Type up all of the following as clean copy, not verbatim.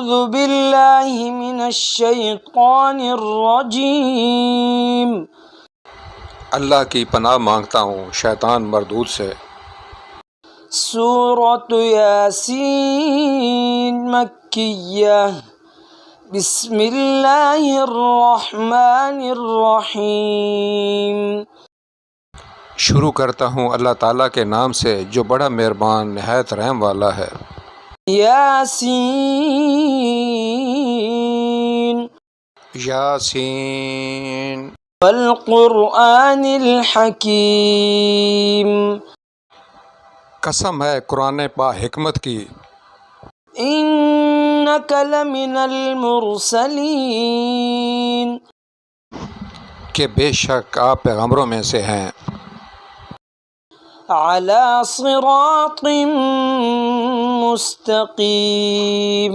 أعوذ بالله من الشيطان الرجيم اللہ کی پناہ مانگتا ہوں شیطان مردود سے۔ سورة یاسین مکیہ بسم اللہ الرحمن الرحیم۔ شروع کرتا ہوں اللہ تعالیٰ کے نام سے جو بڑا مہربان نہایت رحم والا ہے۔ یاسین یاسین والقرآن الحکیم۔ قسم ہے قرآن با حکمت کی۔ انک لمن المرسلین، کہ بے شک آپ پیغمبروں میں سے ہیں۔ علی صراط مستقیم،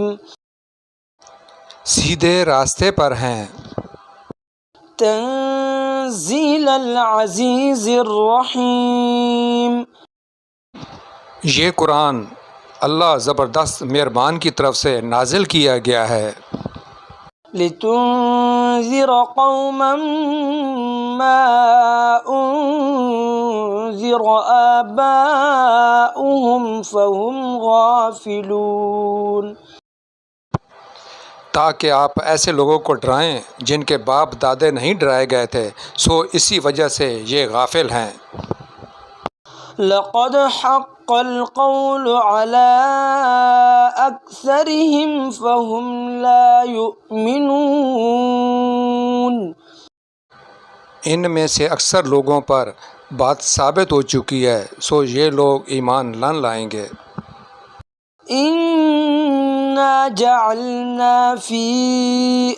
سیدھے راستے پر ہیں۔ تنزیل العزیز الرحیم، یہ قرآن اللہ زبردست مہربان کی طرف سے نازل کیا گیا ہے۔ لتنذر قوما ما انذر آباؤهم فهم غافلون، تاکہ آپ ایسے لوگوں کو ڈرائیں جن کے باپ دادے نہیں ڈرائے گئے تھے، سو اسی وجہ سے یہ غافل ہیں۔ لقد حق القول على أكثرهم فهم لا يؤمنون، ان میں سے اکثر لوگوں پر بات ثابت ہو چکی ہے، سو یہ لوگ ایمان نہ لائیں گے۔ إنا جعلنا في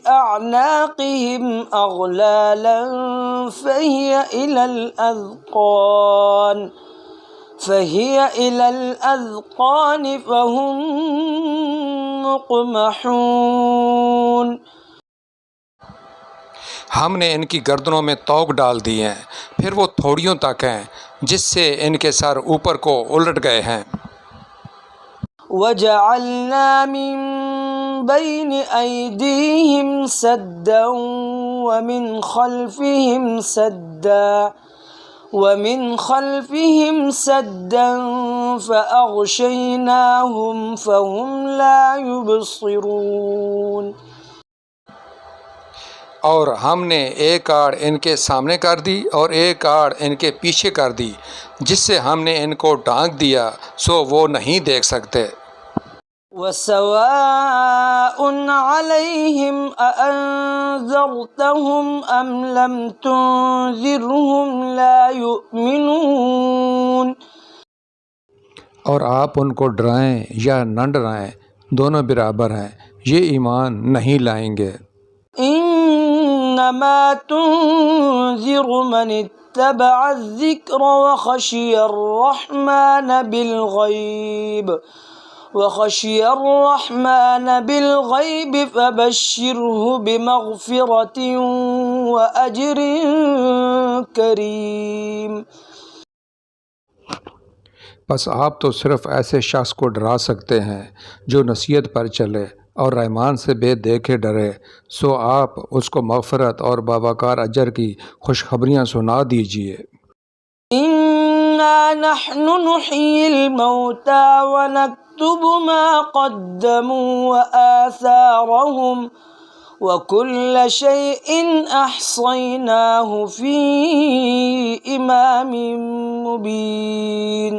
أعناقهم أغلالا فهي إلى الأذقان فهم مقمحون، ہم نے ان کی گردنوں میں توق ڈال دی ہیں، پھر وہ تھوڑیوں تک ہیں جس سے ان کے سر اوپر کو الٹ گئے ہیں۔ وجعلنا من بين أيديهم سدا ومن خلفهم سدا فأغشيناهم فهم لا يبصرون، اور ہم نے ایک آڑ ان کے سامنے کر دی اور ایک آڑ ان کے پیچھے کر دی، جس سے ہم نے ان کو ڈھانک دیا سو وہ نہیں دیکھ سکتے۔ وسواء عليهم أأنذرتهم أم لم تنذرهم لا يؤمنون، اور آپ ان کو ڈرائیں یا نہ ڈرائیں دونوں برابر ہیں، یہ ایمان نہیں لائیں گے۔ انما تنذر من اتبع الذکر وخشی الرحمن بالغیب فبشره بمغفرة وأجر کریم۔ بس آپ تو صرف ایسے شخص کو ڈرا سکتے ہیں جو نصیحت پر چلے اور رحمان سے بے دیکھے ڈرے، سو آپ اس کو مغفرت اور باوقار اجر کی خوشخبریاں سنا دیجیے۔ انا نحن نحيي الموتى ونكتب ما قدموا وآثارهم وكل شيء أحصيناه في إمام مبين،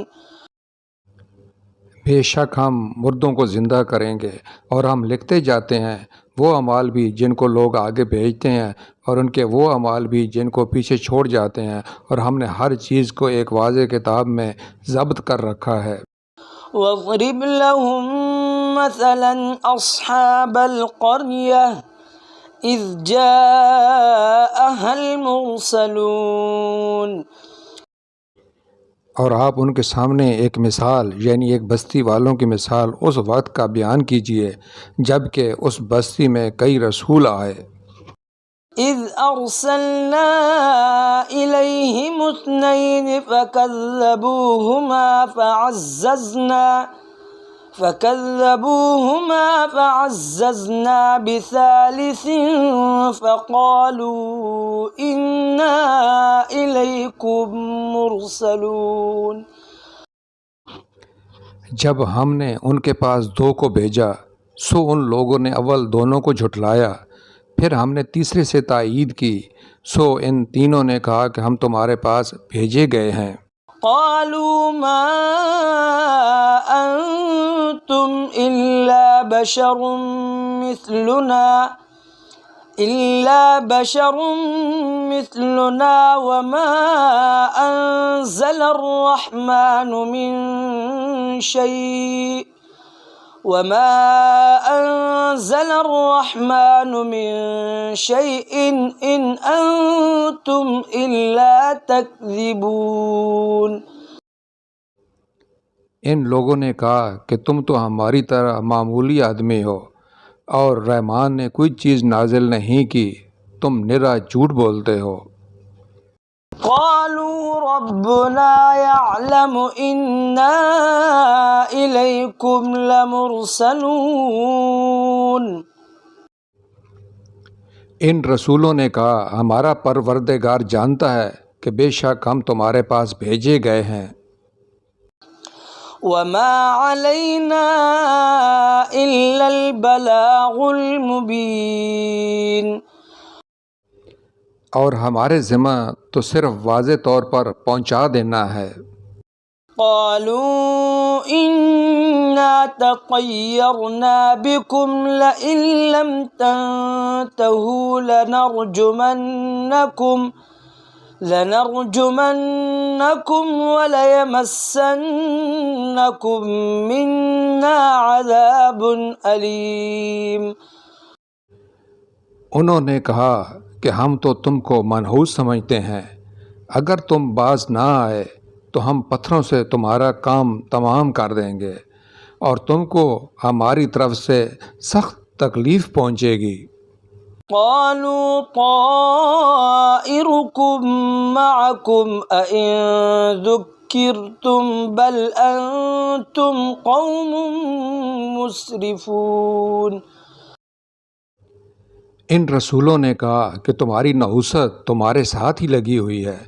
بے شک ہم مردوں کو زندہ کریں گے اور ہم لکھتے جاتے ہیں وہ اعمال بھی جن کو لوگ آگے بھیجتے ہیں اور ان کے وہ اعمال بھی جن کو پیچھے چھوڑ جاتے ہیں، اور ہم نے ہر چیز کو ایک واضح کتاب میں ضبط کر رکھا ہے۔ واضرب لهم مثلا أصحاب القرية إذ جاءها المرسلون، اور آپ ان کے سامنے ایک مثال یعنی ایک بستی والوں کی مثال اس وقت کا بیان کیجیے جب کہ اس بستی میں کئی رسول آئے۔ إذ أرسلنا إليهم 2 فكذبوهما فكذبوهما فعززنا بثالث فقالوا إنا إليكم مرسلون. جب ہم نے ان کے پاس دو کو بھیجا سو ان لوگوں نے اول دونوں کو جھٹلایا، پھر ہم نے تیسرے سے تائید کی سو ان تینوں نے کہا کہ ہم تمہارے پاس بھیجے گئے ہیں. قالوا ما أنتم إلا بشر مثلنا وما أنزل الرحمن من شيء إن أنتم إلا تكذبون. ان لوگوں نے کہا کہ تم تو ہماری طرح معمولی آدمی ہو اور رحمان نے کوئی چیز نازل نہیں کی، تم نرا جھوٹ بولتے ہو. قالوا ربنا يعلم إنا إليكم لمرسلون. ان رسولوں نے کہا ہمارا پروردگار جانتا ہے کہ بے شک ہم تمہارے پاس بھیجے گئے ہیں. وما علينا إلا البلاغ المبين. اور ہمارے ذمہ تو صرف واضح طور پر پہنچا دینا ہے. قالوا إنا تطيرنا بكم لئن لم تنتهوا لنرجمنكم وليمسنكم منا عذاب أليم. انہوں نے کہا کہ ہم تو تم کو منحوس سمجھتے ہیں، اگر تم باز نہ آئے تو ہم پتھروں سے تمہارا کام تمام کر دیں گے اور تم کو ہماری طرف سے سخت تکلیف پہنچے گی. قالوا طائركم معكم أئن ذكرتم بل أنتم قوم مسرفون. ان رسولوں نے کہا کہ تمہاری نحوست تمہارے ساتھ ہی لگی ہوئی ہے،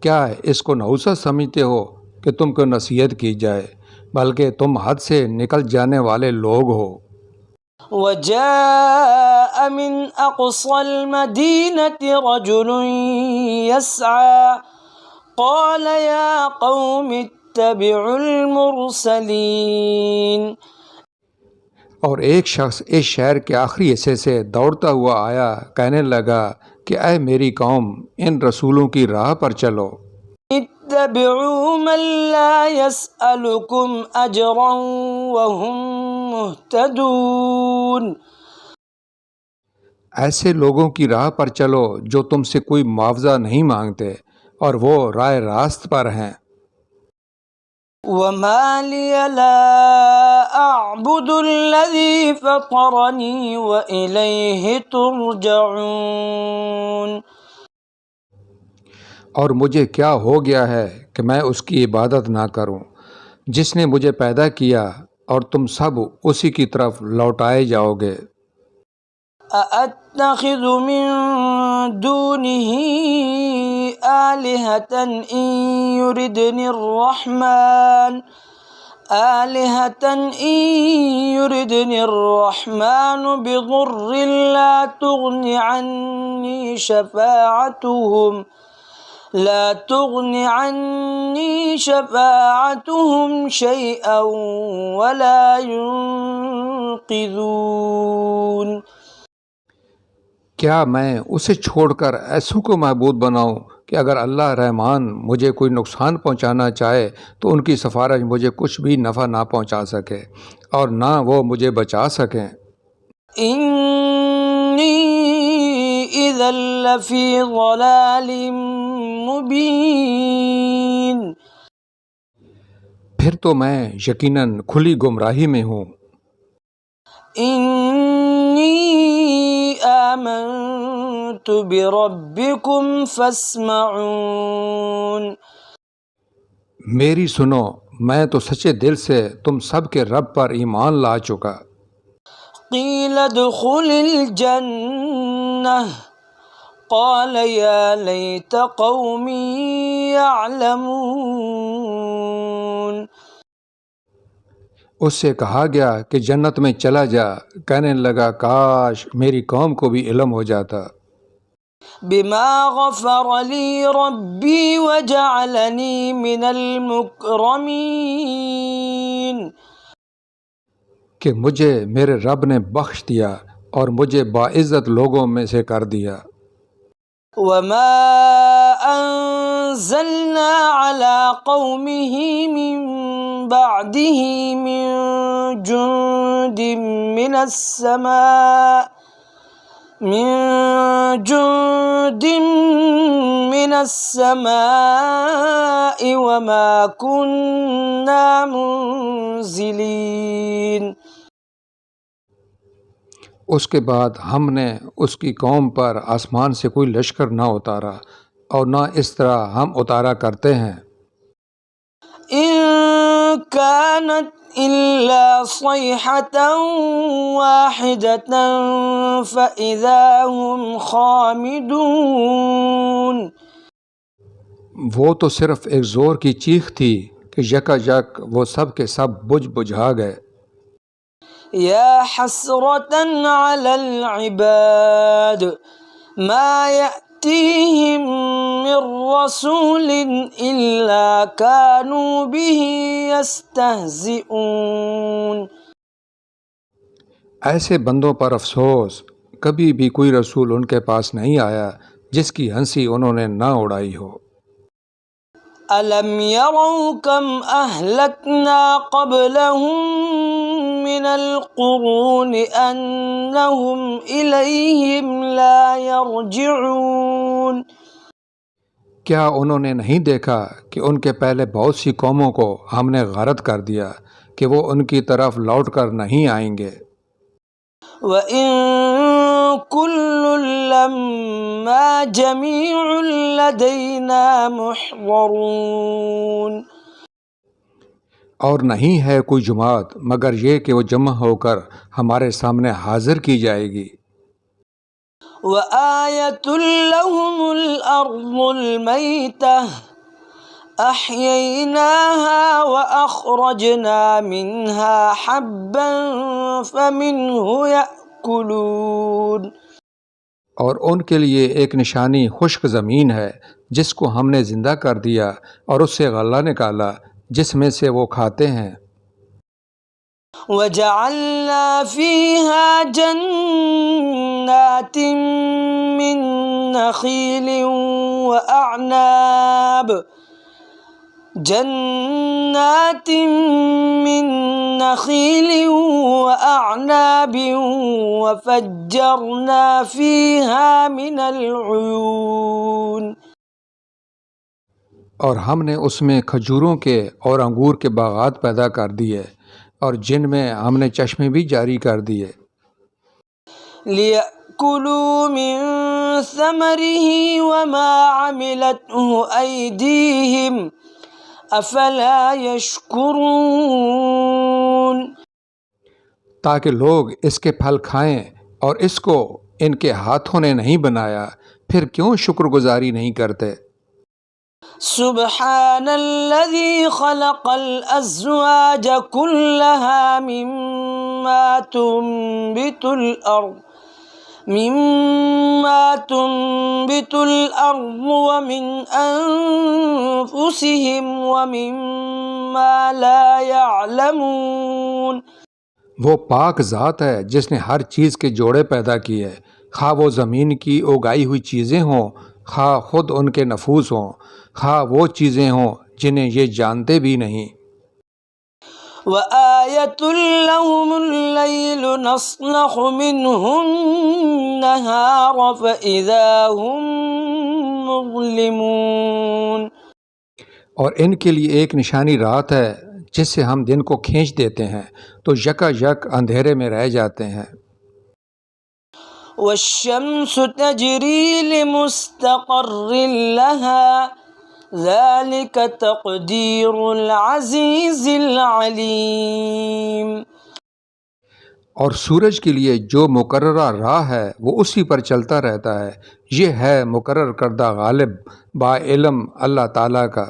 کیا اس کو نحوست سمجھتے ہو کہ تم کو نصیحت کی جائے، بلکہ تم حد سے نکل جانے والے لوگ ہو. وجاء من أقصى المدينة رجل يسعى قال يا قوم اتبعوا المرسلين. اور ایک شخص اس شہر کے آخری حصے سے دوڑتا ہوا آیا، کہنے لگا کہ اے میری قوم، ان رسولوں کی راہ پر چلو. اتبعوا من لا يسألكم أجرا وهم مهتدون. ایسے لوگوں کی راہ پر چلو جو تم سے کوئی معاوضہ نہیں مانگتے اور وہ راہ راست پر ہیں. وما لي لا أعبد الذي فطرني وإليه ترجعون. اور مجھے کیا ہو گیا ہے کہ میں اس کی عبادت نہ کروں جس نے مجھے پیدا کیا اور تم سب اسی کی طرف لوٹائے جاؤ گے. أأتخذ من دونه آلهة إن يردني الرحمن بضر لا تغن عني شفاعتهم شيئا ولا ينقذون. کیا میں اسے چھوڑ کر ایسوں کو معبود بناؤں کہ اگر اللہ رحمان مجھے کوئی نقصان پہنچانا چاہے تو ان کی سفارش مجھے کچھ بھی نفع نہ پہنچا سکے اور نہ وہ مجھے بچا سکیں. انی اذا لفی ضلال مبین. پھر تو میں یقیناً کھلی گمراہی میں ہوں. انی آمنت بربکم فاسمعون. میری سنو، میں تو سچے دل سے تم سب کے رب پر ایمان لا چکا۔ قیل ادخل الجنہ قال یا لیت قومی یعلمون۔ اس سے کہا گیا کہ جنت میں چلا جا، کہنے لگا کاش میری قوم کو بھی علم ہو جاتا۔ بما غفر لی ربی وجعلنی من المکرمین، کہ مجھے میرے رب نے بخش دیا اور مجھے باعزت لوگوں میں سے کر دیا۔ وما انزلنا على قومه من بعده من جند من السماء وما كنا منزلين۔ اس کے بعد ہم نے اس کی قوم پر آسمان سے کوئی لشکر نہ اتارا اور نہ اس طرح ہم اتارا کرتے ہیں۔ إن كانت إلا صيحة واحدة فإذا هم خامدون۔ وہ تو صرف ایک زور کی چیخ تھی کہ یکا یک وہ سب کے سب بجھا گئے۔ يا حسرة على العباد ما يأتيهم من رسول إلا كانوا به يستهزئون۔ ایسے بندوں پر افسوس، کبھی بھی کوئی رسول ان کے پاس نہیں آیا جس کی ہنسی انہوں نے نہ اڑائی ہو۔ أَلَمْ يَرَوْا كَمْ أَهْلَكْنَا قَبْلَهُمْ مِنَ الْقُرُونِ أَنَّهُمْ إِلَيْهِمْ لَا يَرْجِعُونَ۔ کیا انہوں نے نہیں دیکھا کہ ان کے پہلے بہت سی قوموں کو ہم نے غارت کر دیا کہ وہ ان کی طرف لوٹ کر نہیں آئیں گے۔ وَإِن كُلٌّ لَّمَّا جَمِيعٌ لَّدَيْنَا مُحْضَرُونَ۔ اور نہیں ہے کوئی جماعت مگر یہ کہ وہ جمع ہو کر ہمارے سامنے حاضر کی جائے گی۔ وَآيَةٌ لَّهُمُ الْأَرْضُ الْمَيْتَةُ أَحْيَيْنَاهَا وَأَخْرَجْنَا مِنْهَا حَبًّا فَمِنْهُ يَأْكُلُونَ۔ اور ان کے لیے ایک نشانی خشک زمین ہے جس کو ہم نے زندہ کر دیا اور اس سے غلہ نکالا جس میں سے وہ کھاتے ہیں۔ وَجَعَلْنَا فِيهَا جَنَّاتٍ مِّن نَّخِيلٍ وَأَعْنَابٍ وَفَجَّرْنَا فِيهَا مِنَ الْعُيُونِ۔ اور ہم نے اس میں کھجوروں کے اور انگور کے باغات پیدا کر دیے اور جن میں ہم نے چشمے بھی جاری کر دیے۔ لِيَأْكُلُوا مِن ثَمَرِهِ وَمَا عَمِلَتْهُ أَيْدِيهِمْ أَفَلَا يَشْكُرُونَ۔ تاکہ لوگ اس کے پھل کھائیں اور اس کو ان کے ہاتھوں نے نہیں بنایا، پھر کیوں شکر گزاری نہیں کرتے؟ سبحان الذي خلق الأزواج كلها مما تنبت الأرض ومن أنفسهم ومما لا يعلمون۔ وہ پاک ذات ہے جس نے ہر چیز کے جوڑے پیدا کیے، خواہ وہ زمین کی اگائی ہوئی چیزیں ہوں، خواہ خود ان کے نفوس ہوں، خواہ وہ چیزیں ہوں جنہیں یہ جانتے بھی نہیں۔ وَآيَةٌ لَّهُمُ اللَّيْلُ نَسْلَخُ مِنْهُ النَّهَارَ فَإِذَا هُم مُظْلِمُونَ۔ اور ان کے لیے ایک نشانی رات ہے جس سے ہم دن کو کھینچ دیتے ہیں تو یکا یک اندھیرے میں رہ جاتے ہیں۔ وَالشَّمْسُ تَجْرِي لِمُسْتَقَرٍّ لَّهَا ذلك تقدیر العزیز العلیم. اور سورج کے لیے جو مقررہ راہ ہے وہ اسی پر چلتا رہتا ہے، یہ ہے مقرر کردہ غالب با علم اللہ تعالیٰ کا.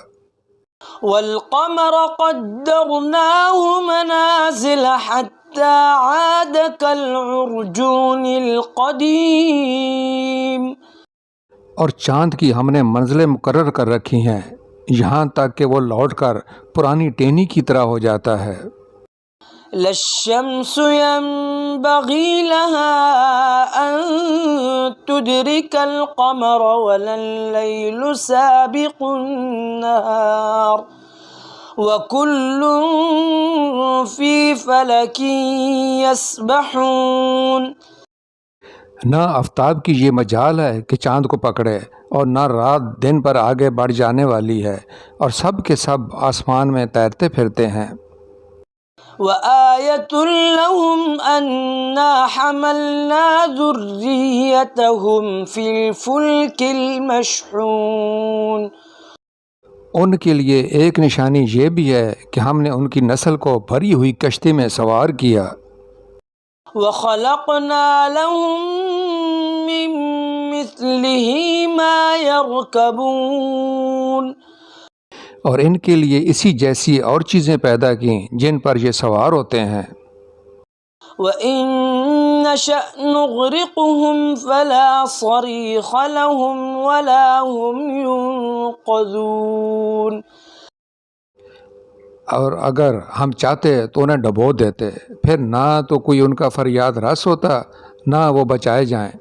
والقمر قدرناه منازل حتى عاد كالعرجون القديم. اور چاند کی ہم نے منزلیں مقرر کر رکھی ہیں یہاں تک کہ وہ لوٹ کر پرانی ٹینی کی طرح ہو جاتا ہے. لا الشمس ينبغي لها أن تدرك القمر ولا الليل سابق النهار وكل في فلك يسبحون. نہ آفتاب کی یہ مجال ہے کہ چاند کو پکڑے اور نہ رات دن پر آگے بڑھ جانے والی ہے، اور سب کے سب آسمان میں تیرتے پھرتے ہیں. وآية لهم أنا حملنا ذريتهم في الفلك المشحون. ان کے لیے ایک نشانی یہ بھی ہے کہ ہم نے ان کی نسل کو بھری ہوئی کشتی میں سوار کیا. وخلقنا لهم من مثله ما يركبون. اور ان کے لیے اسی جیسی اور چیزیں پیدا کیں جن پر یہ سوار ہوتے ہیں. وَإِن نَّشَأْ نُغْرِقْهُمْ فَلَا صَرِيخَ لَهُمْ وَلَا هُمْ يُنقَذُونَ. اور اگر ہم چاہتے تو انہیں ڈبو دیتے، پھر نہ تو کوئی ان کا فریاد رس ہوتا نہ وہ بچائے جائیں.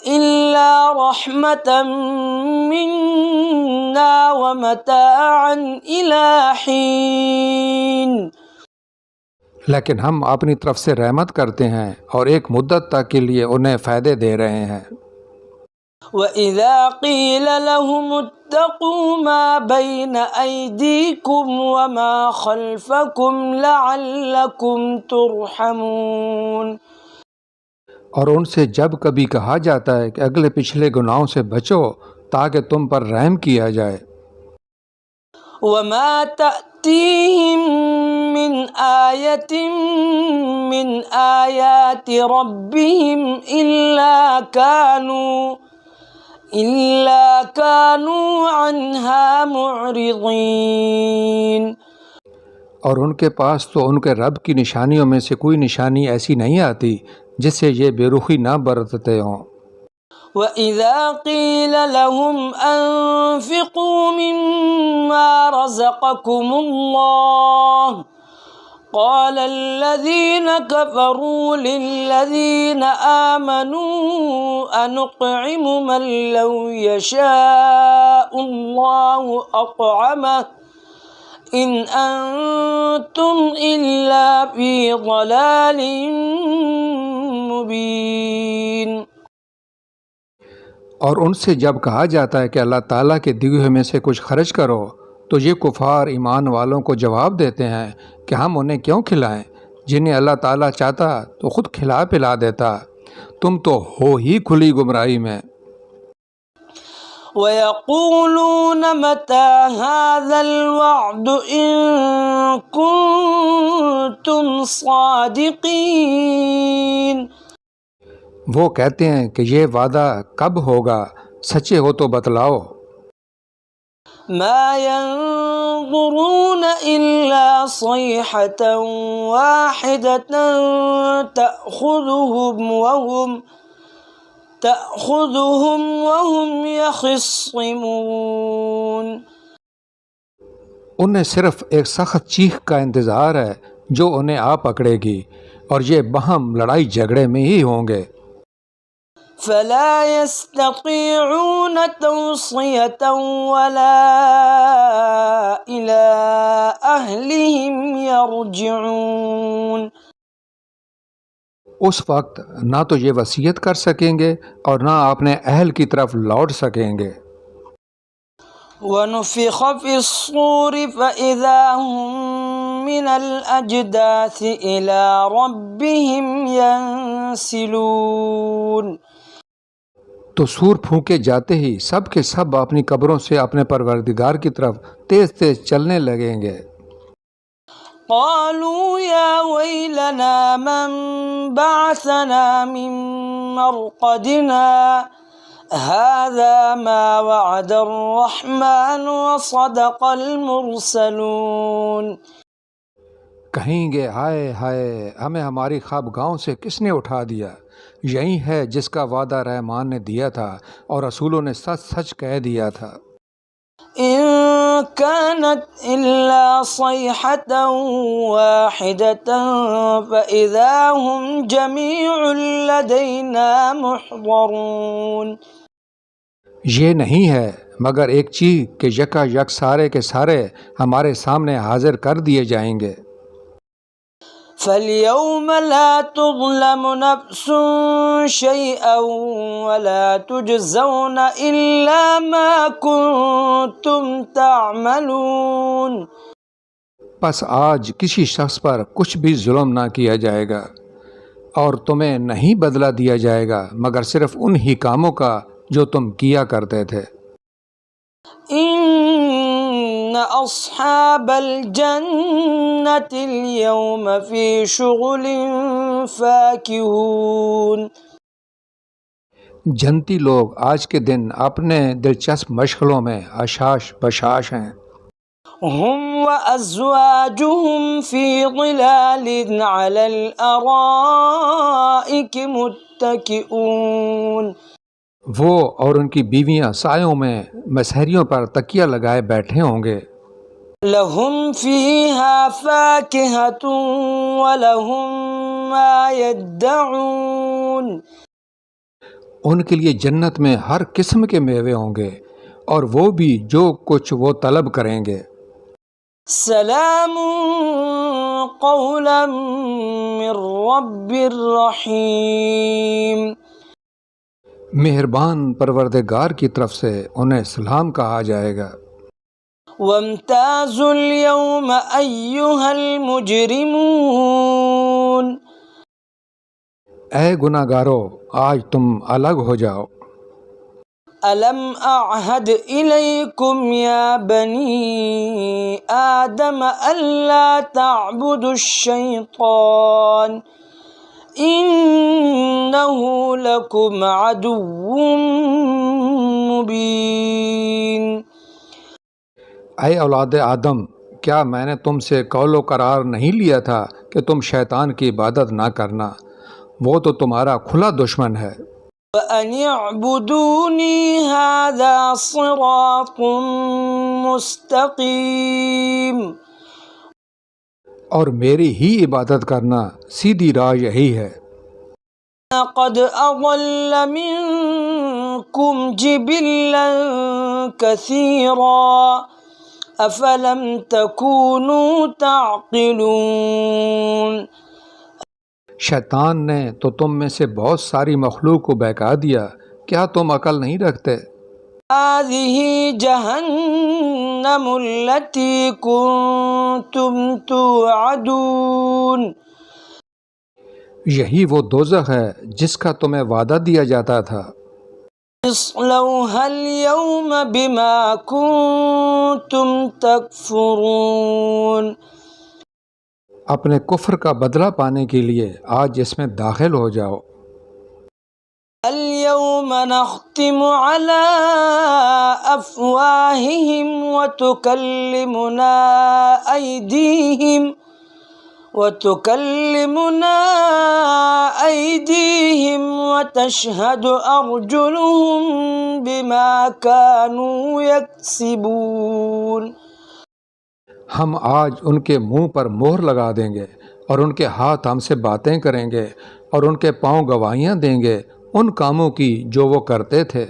إِلَّا رَحْمَةً مِّنَّا وَمَتَاعًا إِلَىٰ حِينٍ. لیکن ہم اپنی طرف سے رحمت کرتے ہیں اور ایک مدت تک کے لیے انہیں فائدے دے رہے ہیں. وَإِذَا قِيلَ لَهُمُ اتَّقُوا مَا بَيْنَ أَيْدِيكُمْ وَمَا خَلْفَكُمْ لَعَلَّكُمْ تُرْحَمُونَ. اور ان سے جب کبھی کہا جاتا ہے کہ اگلے پچھلے گناہوں سے بچو تاکہ تم پر رحم کیا جائے. وَمَا تَأْتِيهِم مِّنْ آيَةٍ مِّنْ آيَاتِ رَبِّهِمْ إِلَّا كَانُوا عَنْهَا مُعْرِضِينَ. اور ان کے پاس تو ان کے رب کی نشانیوں میں سے کوئی نشانی ایسی نہیں آتی جس سے یہ بے رخی نہ برتتے ہوں. وَإِذَا قِيلَ لَهُمْ أَنفِقُوا مِمَّا رَزَقَكُمُ اللَّهُ قَالَ الَّذِينَ كَفَرُوا لِلَّذِينَ آمَنُوا أَنُطْعِمُ مَن لَّوْ يَشَاءُ اللَّهُ أَطْعَمَهُ إِنْ أَنتُمْ إِلَّا فِي ضَلَالٍ مُّبِينٍ. اور ان سے جب کہا جاتا ہے کہ اللہ تعالیٰ کے دیے ہوئے میں سے کچھ خرچ کرو تو یہ کفار ایمان والوں کو جواب دیتے ہیں کہ ہم انہیں کیوں کھلائیں، جنہیں اللہ تعالیٰ چاہتا تو خود کھلا پلا دیتا، تم تو ہو ہی کھلی گمراہی میں. وَيَقُولُونَ مَتَىٰ هَٰذَا الْوَعْدُ إِن كُنتُمْ صَادِقِينَ. وہ کہتے ہیں کہ یہ وعدہ کب ہوگا، سچے ہو تو بتلاؤ. مَا يَنظُرُونَ إِلَّا صَيْحَةً وَاحِدَةً تَأْخُذُهُمْ وَهُمْ يَخِصِّمُونَ. انہیں صرف ایک سخت چیخ کا انتظار ہے جو انہیں آ پکڑے گی، اور یہ باہم لڑائی جھگڑے میں ہی ہوں گے. فَلَا يَسْتَطِيعُونَ تَوْصِيَةً وَلَا إِلَىٰ أَهْلِهِمْ يَرْجِعُونَ. اس وقت نہ تو یہ وصیت کر سکیں گے اور نہ اپنے اہل کی طرف لوٹ سکیں گے. وَنُفِخَ فِي الصُّورِ فَإِذَا هُم مِّنَ الْأَجْدَاثِ إِلَىٰ رَبِّهِمْ يَنسِلُونَ. تو سور پھونکے جاتے ہی سب کے سب اپنی قبروں سے اپنے پروردگار کی طرف تیز تیز چلنے لگیں گے۔ قالوا يا ويلنا من بعثنا من مرقدنا هذا ما وعد الرحمن وصدق المرسلون۔ کہیں گے ہائے ہائے، ہمیں ہماری خوابگاہوں سے کس نے اٹھا دیا؟ یہی ہے جس کا وعدہ رحمان نے دیا تھا اور رسولوں نے سچ سچ کہہ دیا تھا۔ إن كانت إلا صيحة واحدة فإذا هم جميع لدينا محضرون۔ یہ نہیں ہے مگر ایک چیز کہ یکا یک سارے کے سارے ہمارے سامنے حاضر کر دیے جائیں گے۔ فاليوم لا تظلم نفس شيئا ولا تجزون إلا ما كنتم تعملون۔ پس آج کسی شخص پر کچھ بھی ظلم نہ کیا جائے گا اور تمہیں نہیں بدلہ دیا جائے گا مگر صرف ان ہی کاموں کا جو تم کیا کرتے تھے۔ إن أصحاب الجنة اليوم في شغل فاكهون۔ جنتی لوگ آج کے دن اپنے دلچسپ مشغلوں میں اشاش بشاش ہیں۔ هم وأزواجهم في ظلال على الأرائك متكئون۔ وہ اور ان کی بیویاں سایوں میں مسہریوں پر تکیہ لگائے بیٹھے ہوں گے۔ لهم فيها فاكهة ولهم ما يدعون۔ ان کے لیے جنت میں ہر قسم کے میوے ہوں گے اور وہ بھی جو کچھ وہ طلب کریں گے۔ سلام قولا من رب الرحیم۔ مہربان پروردگار کی طرف سے انہیں سلام کہا جائے گا۔ وامتازوا اليوم أيها المجرمون۔ اے گناہگارو، آج تم الگ ہو جاؤ۔ ألم أعهد إليكم يا بني آدم ألا تعبدوا الشيطان إنه لكم عدو مبين۔ اے اولاد آدم، کیا میں نے تم سے قول و قرار نہیں لیا تھا کہ تم شیطان کی عبادت نہ کرنا؟ وہ تو تمہارا کھلا دشمن ہے۔ وَأَنِ اعْبُدُونِي هَذَا صِرَاطٌ مُسْتَقِيمٌ۔ اور میری ہی عبادت کرنا سیدھی راہ یہی ہے۔ قَدْ أَضَلَّ مِنكُمْ جِبِلًّا كَثِيرًا أَفَلَمْ تَكُونُوا تَعْقِلُونَ۔ شیطان نے تو تم میں سے بہت ساری مخلوق کو بہکا دیا، کیا تم عقل نہیں رکھتے؟ هذه جهنم التي كنتم توعدون۔ یہی وہ دوزخ ہے جس کا تمہیں وعدہ دیا جاتا تھا۔ اصلوها اليوم بما كنتم تكفرون۔ اپنے کفر کا بدلہ پانے کے لیے آج اس میں داخل ہو جاؤ۔ اليوم نختم على أفواههم وتكلمنا أيديهم وتشهد أرجلهم بما كانوا يكسبون۔ ہم آج ان کے منہ پر مہر لگا دیں گے اور ان کے ہاتھ ہم سے باتیں کریں گے اور ان کے پاؤں گواہیاں دیں گے ان کاموں کی جو وہ کرتے تھے۔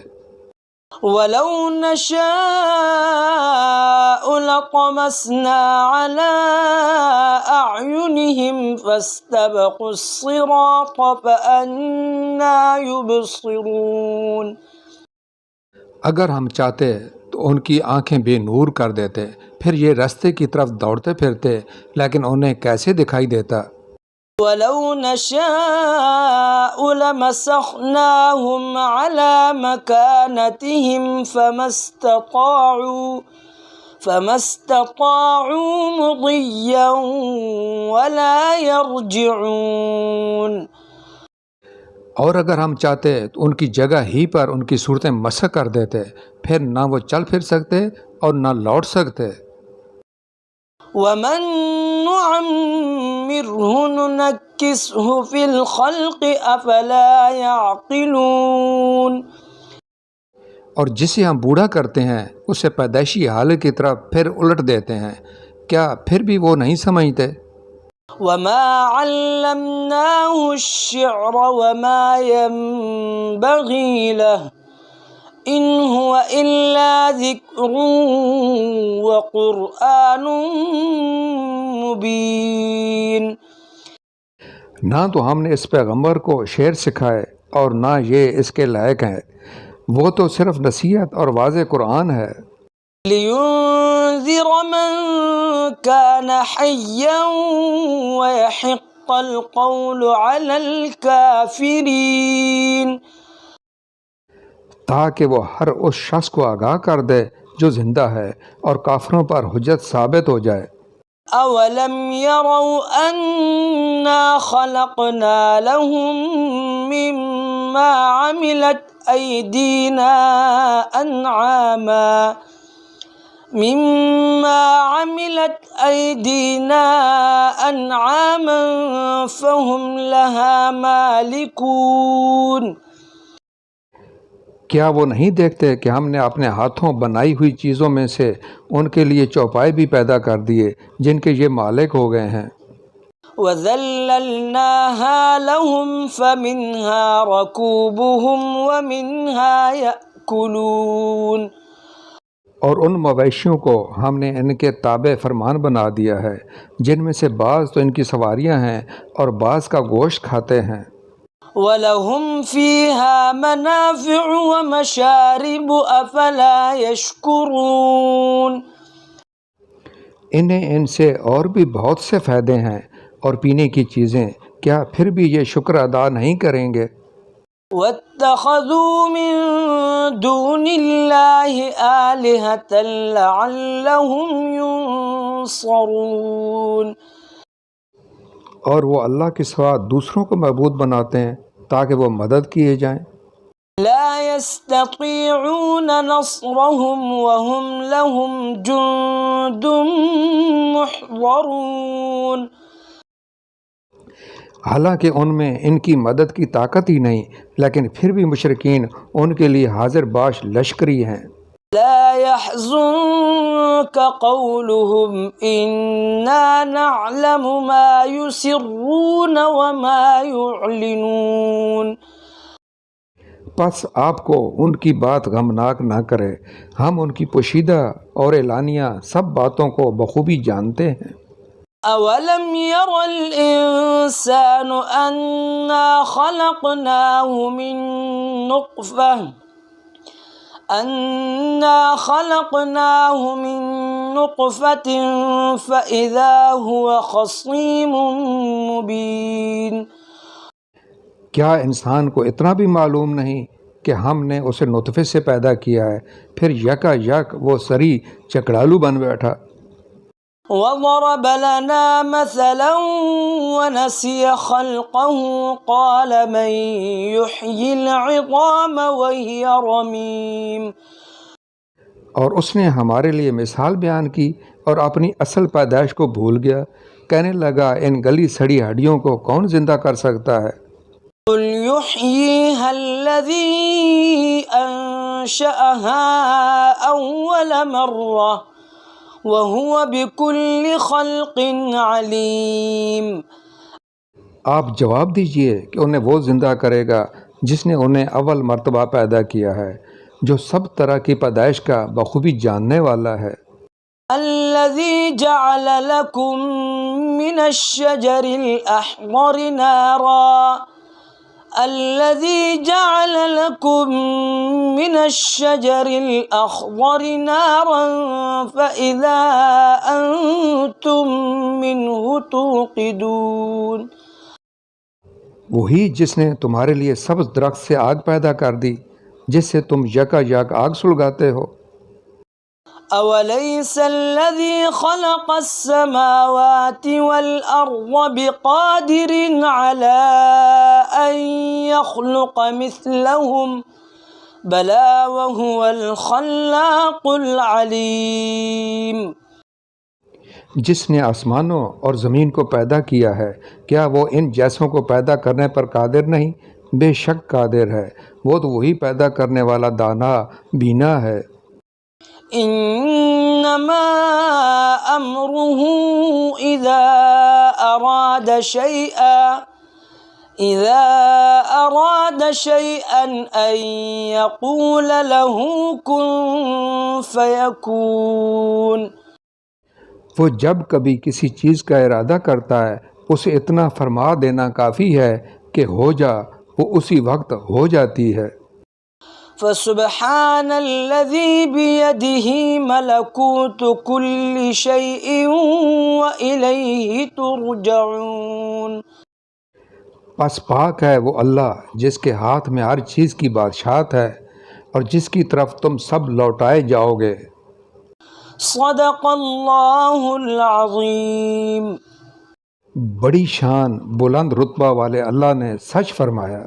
وَلَوْ نَشَاءُ لَطَمَسْنَا عَلَىٰ أَعْيُنِهِمْ فَاسْتَبَقُوا الصِّرَاطَ فَأَنَّىٰ يُبْصِرُونَ۔ اگر ہم چاہتے تو ان کی آنکھیں بے نور کر دیتے، پھر یہ رستے کی طرف دوڑتے پھرتے، لیکن انہیں کیسے دکھائی دیتا؟ ولو نشاء لمسخناهم على مكانتهم فما استطاعوا مضيا ولا يرجعون. اور اگر ہم چاہتے تو ان کی جگہ ہی پر ان کی صورتیں مسح کر دیتے، پھر نہ وہ چل پھر سکتے اور نہ لوٹ سکتے. ومن نعمره ننكسه في الخلق افلا يعقلون. اور جسے ہم بوڑھا کرتے ہیں اسے پیدائشی حالت کی طرف پھر الٹ دیتے ہیں، کیا پھر بھی وہ نہیں سمجھتے؟ وما علمناه الشعر وما ينبغي له ان هو الا ذکر وقرآن مبین. نہ تو ہم نے اس پیغمبر کو شعر سکھائے اور نہ یہ اس کے لائق ہے، وہ تو صرف نصیحت اور واضح قرآن ہے. لِيُنذِرَ مَن كَانَ حَيًّا وَيَحِقَّ الْقَوْلُ عَلَى الْكَافِرِينَ. تاکہ وہ ہر اس شخص کو آگاہ کر دے جو زندہ ہے اور کافروں پر حجت ثابت ہو جائے. أَوَلَمْ يَرَوْا أَنَّا خَلَقْنَا لَهُم مِّمَّا عَمِلَتْ أَيْدِينَا أَنْعَامًا فَهُمْ لَهَا مَالِكُونَ. کیا وہ نہیں دیکھتے کہ ہم نے اپنے ہاتھوں بنائی ہوئی چیزوں میں سے ان کے لیے چوپائے بھی پیدا کر دیے جن کے یہ مالک ہو گئے ہیں. وَذَلَّلْنَاهَا لَهُمْ فَمِنْهَا رَكُوبُهُمْ وَمِنْهَا يَأْكُلُونَ. اور ان مویشیوں کو ہم نے ان کے تابع فرمان بنا دیا ہے جن میں سے بعض تو ان کی سواریاں ہیں اور بعض کا گوشت کھاتے ہیں. وَلَهُمْ فِيهَا مَنَافِعُ وَمَشَارِبُ أَفَلَا يَشْكُرُونَ. انہیں ان سے اور بھی بہت سے فائدے ہیں اور پینے کی چیزیں، کیا پھر بھی یہ شکر ادا نہیں کریں گے؟ وَاتَّخَذُوا مِن دُونِ اللَّهِ آلِهَةً لَعَلَّهُمْ يُنصَرُونَ. اور وہ اللہ کے سوا دوسروں کو معبود بناتے ہیں تاکہ وہ مدد کیے جائیں. لا يستطيعون نصرهم وهم لهم جند محضرون. حالانکہ ان میں ان کی مدد کی طاقت ہی نہیں، لیکن پھر بھی مشرکین ان کے لیے حاضر باش لشکری ہیں. لا يحزنك قولهم إنا نعلم ما يسرون وما يعلنون. پس آپ کو ان کی بات غمناک نہ کرے، ہم ان کی پوشیدہ اور اعلانیہ سب باتوں کو بخوبی جانتے ہیں. أَوَلَمْ يَرَ الْإِنسَانُ أَنَّا خَلَقْنَاهُ مِن نُّطْفَةٍ فَإِذَا هُوَ خَصِيمٌ مُّبِينٌ. کیا انسان کو اتنا بھی معلوم نہیں کہ ہم نے اسے نطفے سے پیدا کیا ہے، پھر یکا یک وہ سری چکڑالو بن بیٹھا. وَضَرَبَ لَنَا مَثَلًا وَنَسِيَ خَلْقَهُ قَالَ مَن يُحْيِي الْعِظَامَ وَهِيَ رَمِيمٌ. اور اس نے ہمارے لیے مثال بیان کی اور اپنی اصل پیدائش کو بھول گیا، کہنے لگا ان گلی سڑی ہڈیوں کو کون زندہ کر سکتا ہے؟ قُلْ يُحْيِيهَا الَّذِي أَنشَأَهَا أَوَّلَ مَرَّةٍ وَهُوَ بِكُلِّ خَلْقٍ عَلِيمٌ. آپ جواب دیجئے کہ انہیں وہ زندہ کرے گا جس نے انہیں اول مرتبہ پیدا کیا ہے، جو سب طرح کی پیدائش کا بخوبی جاننے والا ہے. الَّذِي جَعَلَ لَكُم مِّنَ الشَّجَرِ الْأَخْضَرِ نَارًا فَإِذَا أَنتُم مِّنْهُ تُوقِدُونَ. وہی جس نے تمہارے لیے سبز درخت سے آگ پیدا کر دی جس سے تم یکا یک آگ سلگاتے ہو۔ أوليس الذي خلق السماوات والأرض بقادر على أن يخلق مثلهم بلى وهو الخلاق العليم۔ جس نے آسمانوں اور زمین کو پیدا کیا ہے کیا وہ ان جیسوں کو پیدا کرنے پر قادر نہیں؟ بے شک قادر ہے، وہ تو وہی پیدا کرنے والا دانا بینا ہے۔ انما امره اذا اراد شيئا ان يقول له كن فيكون۔ وہ جب کبھی کسی چیز کا ارادہ کرتا ہے اسے اتنا فرما دینا کافی ہے کہ ہو جا، وہ اسی وقت ہو جاتی ہے۔ فسبحان الذي بيده ملكوت كل شيء وإليه ترجعون۔ پس پاک ہے وہ اللہ جس کے ہاتھ میں ہر چیز کی بادشاہت ہے اور جس کی طرف تم سب لوٹائے جاؤ گے۔ صدق اللہ العظیم۔ بڑی شان بلند رتبہ والے اللہ نے سچ فرمایا۔